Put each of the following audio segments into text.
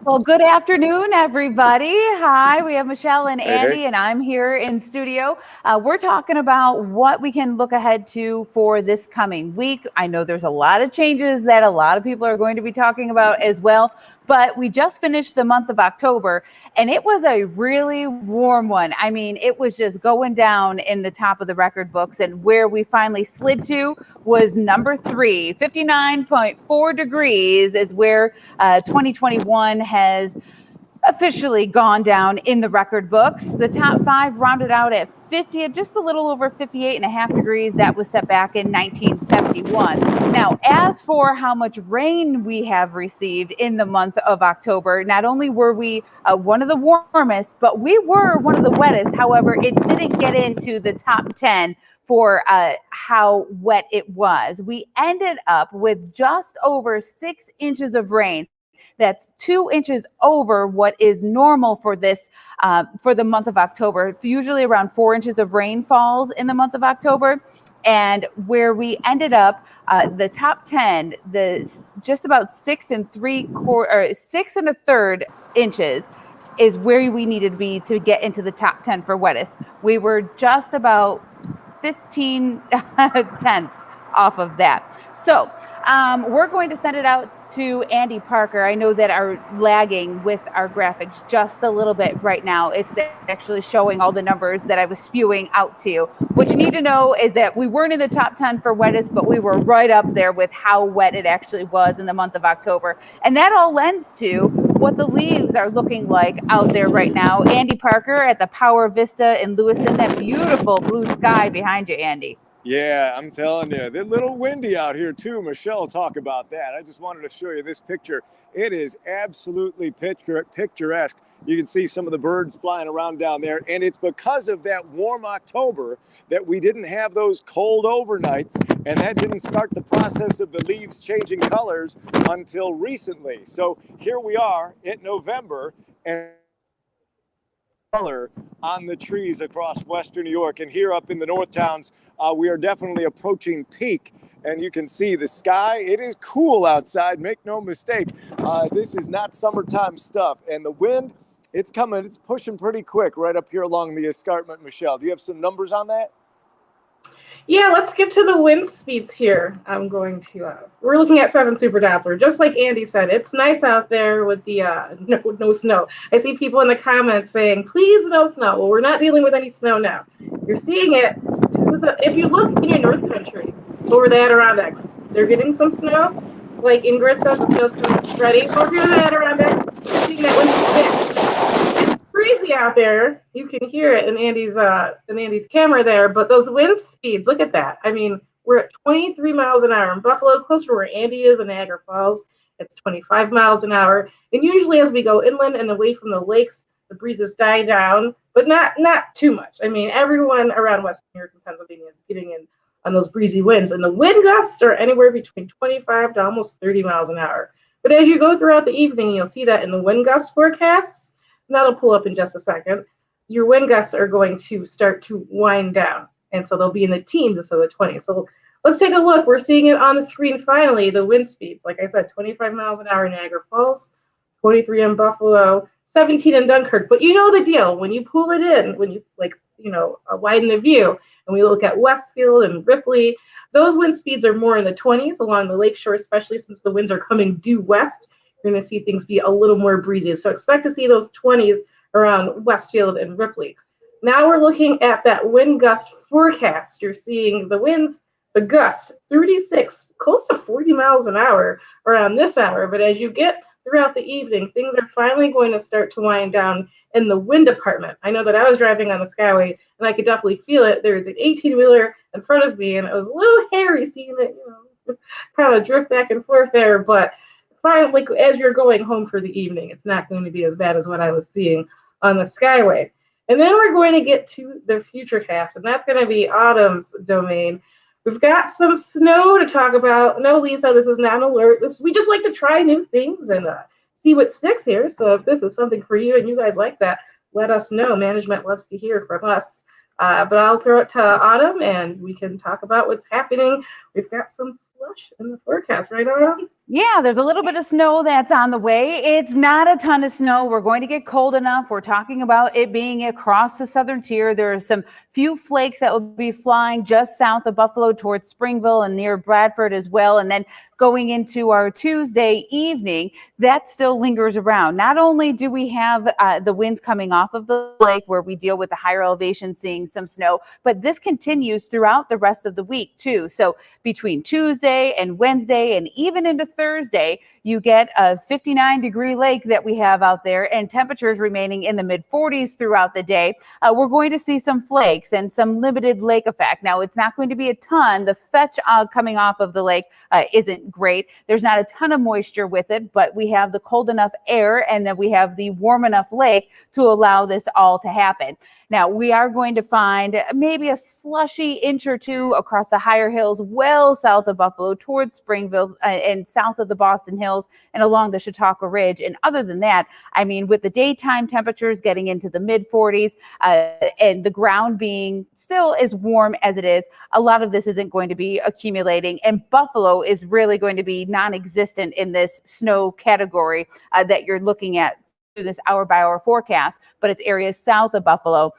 Well, good afternoon, everybody. Hi, we have Michelle and Hey, Andy, hey. and I'm here in studio. We're talking about what we can look ahead to for this coming week. I know there's a lot of changes that a lot of people are going to be talking about as well, but we just finished the month of October, and it was a really warm one. I mean, it was just going down in the top of the record books, and where we finally slid to was number 3. 59.4 degrees is where 2021 has officially gone down in the record books. The top 5 rounded out at 50, just a little over 58.5 degrees. That was set back in 1971. Now, as for how much rain we have received in the month of October, not only were we one of the warmest, but we were one of the wettest. However, it didn't get into the top 10 for how wet it was. We ended up with just over 6 inches of rain. That's 2 inches over what is normal for this for the month of October. Usually around 4 inches of rain falls in the month of October. And where we ended up, the top 10, the just about 6 and a third inches is where we needed to be to get into the top 10 for wettest. We were just about 15 tenths off of that. So we're going to send it out to Andy Parker. I know that are lagging with our graphics just a little bit right now. It's actually showing all the numbers that I was spewing out to you. What you need to know is that we weren't in the top 10 for wettest, but we were right up there with how wet it actually was in the month of October. And that all lends to what the leaves are looking like out there right now. Andy Parker at the Power Vista in Lewiston, that beautiful blue sky behind you, Andy. Yeah, I'm telling you, it's a little windy out here too. Michelle will talk about that. I just wanted to show you this picture. It is absolutely picturesque. You can see some of the birds flying around down there, and it's because of that warm October that we didn't have those cold overnights, and that didn't start the process of the leaves changing colors until recently. So here we are in November, and color on the trees across western New York. And here up in the North Towns, we are definitely approaching peak. And you can see the sky. It is cool outside, make no mistake. This is not summertime stuff. And the wind, it's coming, it's pushing pretty quick right up here along the escarpment. Michelle, do you have some numbers on that? Yeah, let's get to the wind speeds here. We're looking at 7 super Doppler. Just like Andy said, it's nice out there with the no snow. I see people in the comments saying, please no snow. Well, we're not dealing with any snow now. You're seeing it. If you look in your North Country over the Adirondacks, they're getting some snow. Like Ingrid said, the snow's coming ready. Over here in the Adirondacks, you're seeing that wind speed. Crazy out there. You can hear it in Andy's camera there, but those wind speeds, look at that. I mean, we're at 23 miles an hour in Buffalo, close to where Andy is in Niagara Falls. It's 25 miles an hour. And usually as we go inland and away from the lakes, the breezes die down, but not too much. I mean, everyone around West New York and Pennsylvania is getting in on those breezy winds. And the wind gusts are anywhere between 25 to almost 30 miles an hour. But as you go throughout the evening, you'll see that in the wind gust forecasts. And that'll pull up in just a second. Your wind gusts are going to start to wind down. And so they'll be in the teens instead of the 20s. So let's take a look. We're seeing it on the screen finally, the wind speeds. Like I said, 25 miles an hour in Niagara Falls, 23 in Buffalo, 17 in Dunkirk. But you know the deal. When you pull it in, when you widen the view, and we look at Westfield and Ripley, those wind speeds are more in the 20s along the lakeshore, especially since the winds are coming due west. You're going to see things be a little more breezy. So expect to see those 20s around Westfield and Ripley. Now we're looking at that wind gust forecast. You're seeing the winds, the gust, 36, close to 40 miles an hour around this hour. But as you get throughout the evening, things are finally going to start to wind down in the wind department. I know that I was driving on the Skyway, and I could definitely feel it. There's an 18-wheeler in front of me, and it was a little hairy seeing it, kind of drift back and forth there. But finally, as you're going home for the evening, it's not going to be as bad as what I was seeing on the Skyway. And then we're going to get to the Futurecast, and that's going to be Autumn's domain. We've got some snow to talk about. No, Lisa, this is not an alert. We just like to try new things and see what sticks here. So if this is something for you and you guys like that, let us know. Management loves to hear from us. But I'll throw it to Autumn, and we can talk about what's happening. We've got some slush in the forecast, right, Autumn? Yeah, there's a little bit of snow that's on the way. It's not a ton of snow. We're going to get cold enough. We're talking about it being across the southern tier. There are some few flakes that will be flying just south of Buffalo towards Springville and near Bradford as well. And then going into our Tuesday evening, that still lingers around. Not only do we have the winds coming off of the lake where we deal with the higher elevation seeing some snow, but this continues throughout the rest of the week too. So between Tuesday and Wednesday and even into Thursday, you get a 59-degree lake that we have out there and temperatures remaining in the mid 40s throughout the day. We're going to see some flakes and some limited lake effect. Now, it's not going to be a ton. The fetch coming off of the lake isn't great. There's not a ton of moisture with it, but we have the cold enough air and then we have the warm enough lake to allow this all to happen. Now, we are going to find maybe a slushy inch or two across the higher hills, well south of Buffalo towards Springville and south of the Boston Hills and along the Chautauqua Ridge. And other than that, I mean, with the daytime temperatures getting into the mid 40s and the ground being still as warm as it is, a lot of this isn't going to be accumulating. And Buffalo is really going to be non-existent in this snow category that you're looking at this hour by hour forecast, but it's areas south of Buffalo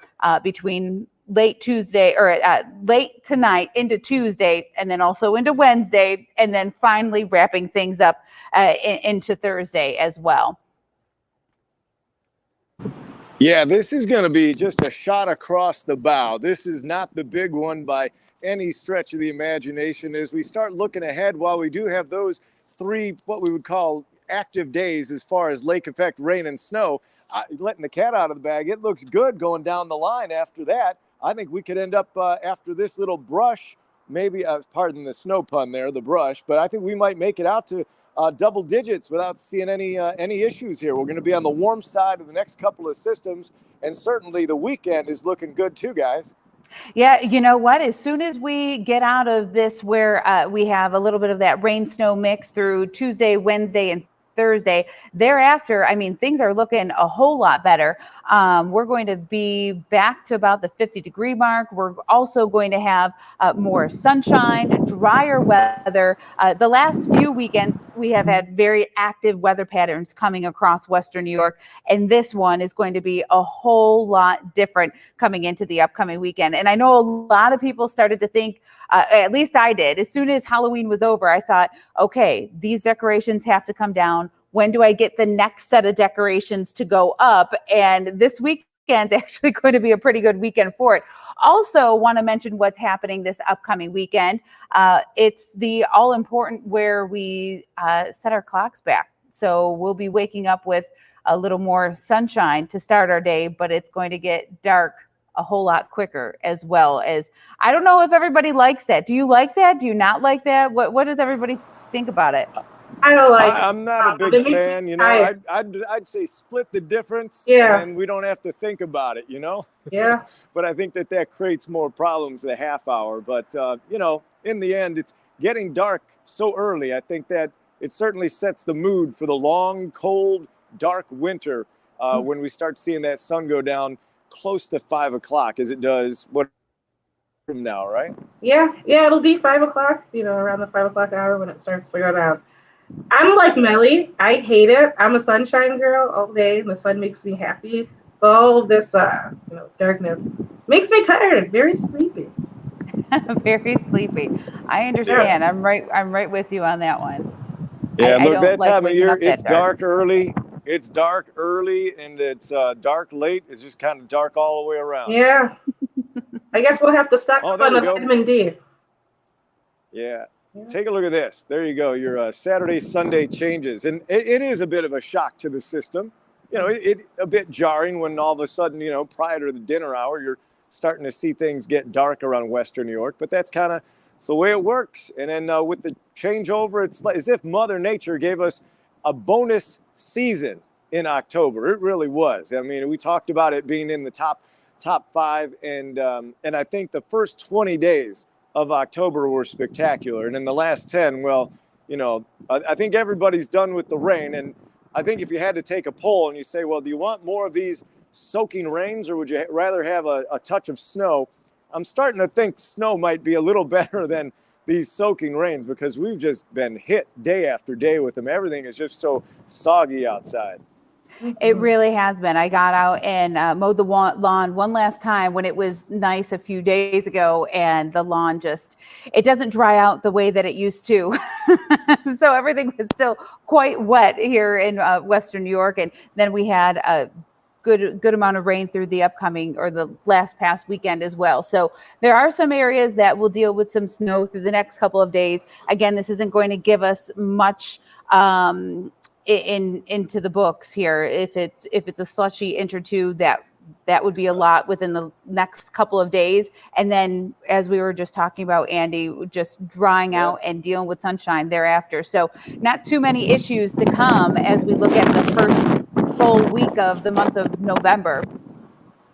between late Tuesday or late tonight into Tuesday and then also into Wednesday and then finally wrapping things up into Thursday as well. Yeah, this is going to be just a shot across the bow. This is not the big one by any stretch of the imagination. As we start looking ahead, while we do have those three, what we would call active days as far as lake effect rain and snow, letting the cat out of the bag, it looks good going down the line after that. I think we could end up after this little brush, maybe, pardon the snow pun there, the brush, but I think we might make it out to double digits without seeing any issues here. We're going to be on the warm side of the next couple of systems, and certainly the weekend is looking good too, guys. Yeah, you know what? As soon as we get out of this where we have a little bit of that rain snow mix through Tuesday, Wednesday, and Thursday. Thereafter, I mean, things are looking a whole lot better. We're going to be back to about the 50-degree mark. We're also going to have more sunshine, drier weather. The last few weekends, we have had very active weather patterns coming across Western New York, and this one is going to be a whole lot different coming into the upcoming weekend. And I know a lot of people started to think, at least I did, as soon as Halloween was over, I thought, okay, these decorations have to come down. When do I get the next set of decorations to go up? And this weekend's actually going to be a pretty good weekend for it. Also want to mention what's happening this upcoming weekend. It's the all-important where we set our clocks back. So we'll be waking up with a little more sunshine to start our day, but it's going to get dark a whole lot quicker as well. As I don't know if everybody likes that. Do you like that? Do you not like that? What does everybody think about it? I don't like I'm not a big fan, you know. I'd say split the difference, yeah, and we don't have to think about it, you know. Yeah. But I think that creates more problems a half hour. But you know, in the end, it's getting dark so early. I think that it certainly sets the mood for the long, cold, dark winter when we start seeing that sun go down close to 5 o'clock, as it does from now, right? Yeah, it'll be 5 o'clock, you know, around the 5 o'clock hour when it starts to go down. I'm like Melly. I hate it. I'm a sunshine girl all day, and the sun makes me happy. So all of this, you know, darkness makes me tired, very sleepy. Very sleepy. I understand. Yeah. I'm right with you on that one. Yeah, look, that time of year, it's dark early. It's dark early, and it's dark late. It's just kind of dark all the way around. Yeah. I guess we'll have to stock up on the vitamin D. Yeah. Take a look at this. There you go. Your Saturday, Sunday changes. And it is a bit of a shock to the system. You know, it a bit jarring when all of a sudden, you know, prior to the dinner hour, you're starting to see things get dark around Western New York. But that's kind of the way it works. And then with the changeover, it's like as if Mother Nature gave us a bonus season in October. It really was. I mean, we talked about it being in the top 5. And I think the first 20 days of October were spectacular. And in the last 10, well, you know, I think everybody's done with the rain. And I think if you had to take a poll and you say, well, do you want more of these soaking rains or would you rather have a touch of snow? I'm starting to think snow might be a little better than these soaking rains because we've just been hit day after day with them. Everything is just so soggy outside. It really has been. I got out and mowed the lawn one last time when it was nice a few days ago, and the lawn it doesn't dry out the way that it used to. So everything was still quite wet here in Western New York. And then we had a good amount of rain through the upcoming or the last past weekend as well. So there are some areas that will deal with some snow through the next couple of days. Again, this isn't going to give us much into the books here. If it's a slushy inch or two, that would be a lot within the next couple of days. And then, as we were just talking about, Andy, just drying out and dealing with sunshine thereafter. So not too many issues to come as we look at the first full week of the month of November.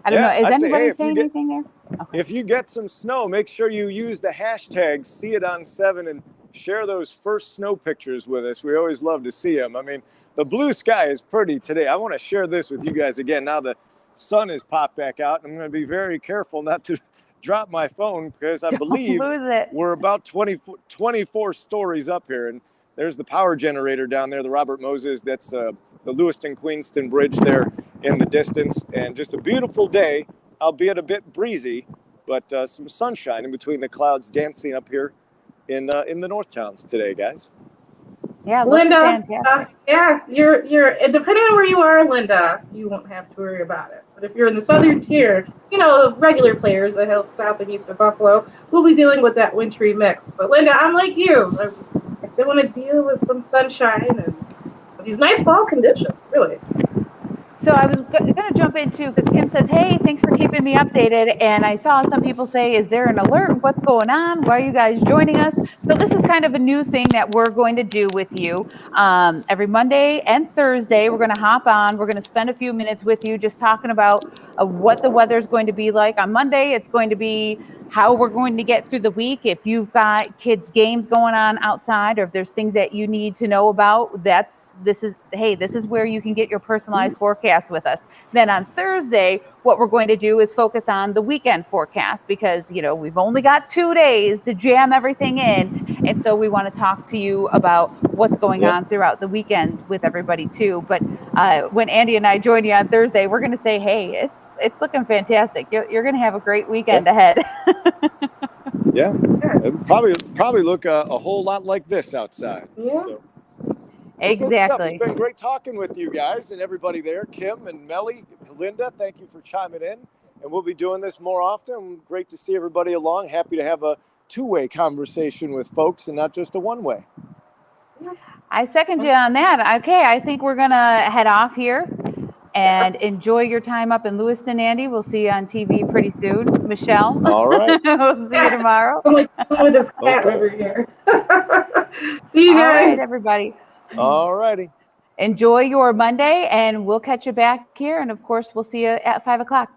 I don't know. Is anybody saying anything there? Okay. If you get some snow, make sure you use the hashtag #SeeItOn7 and share those first snow pictures with us. We always love to see them. I mean, the blue sky is pretty today. I want to share this with you guys again. Now the sun has popped back out. I'm going to be very careful not to drop my phone because I believe we're about 24 stories up here. And there's the power generator down there, the Robert Moses. That's the Lewiston-Queenston Bridge there in the distance. And just a beautiful day, albeit a bit breezy, but some sunshine in between the clouds dancing up here in the North Towns today, guys. Yeah, Linda. You're depending on where you are, Linda, you won't have to worry about it. But if you're in the southern tier, regular players, the hills south and east of Buffalo, we'll be dealing with that wintry mix. But Linda, I'm like you. I still want to deal with some sunshine and these nice fall conditions, really. So I was going to jump into, because Kim says, hey, thanks for keeping me updated. And I saw some people say, is there an alert? What's going on? Why are you guys joining us? So this is kind of a new thing that we're going to do with you. Every Monday and Thursday, we're going to hop on. We're going to spend a few minutes with you just talking about what the weather is going to be like. On Monday, it's going to be how we're going to get through the week. If you've got kids' games going on outside, or if there's things that you need to know about, this is where you can get your personalized forecast with us. Then on Thursday, what we're going to do is focus on the weekend forecast because, we've only got 2 days to jam everything in. And so we want to talk to you about what's going on throughout the weekend with everybody too. But when Andy and I join you on Thursday, we're going to say, hey, it's looking fantastic. You're going to have a great weekend ahead. Yeah, it'll probably look a whole lot like this outside. Yeah. So. Exactly. It's been great talking with you guys and everybody there. Kim and Melly, Linda, thank you for chiming in. And we'll be doing this more often. Great to see everybody along. Happy to have a two-way conversation with folks and not just a one-way. I second you on that. Okay, I think we're going to head off here and enjoy your time up in Lewiston, Andy. We'll see you on TV pretty soon. Michelle. All right. We'll see you tomorrow. I'm like with this cat over here. See you guys. All right, everybody. All righty. Enjoy your Monday, and we'll catch you back here. And, of course, we'll see you at 5 o'clock.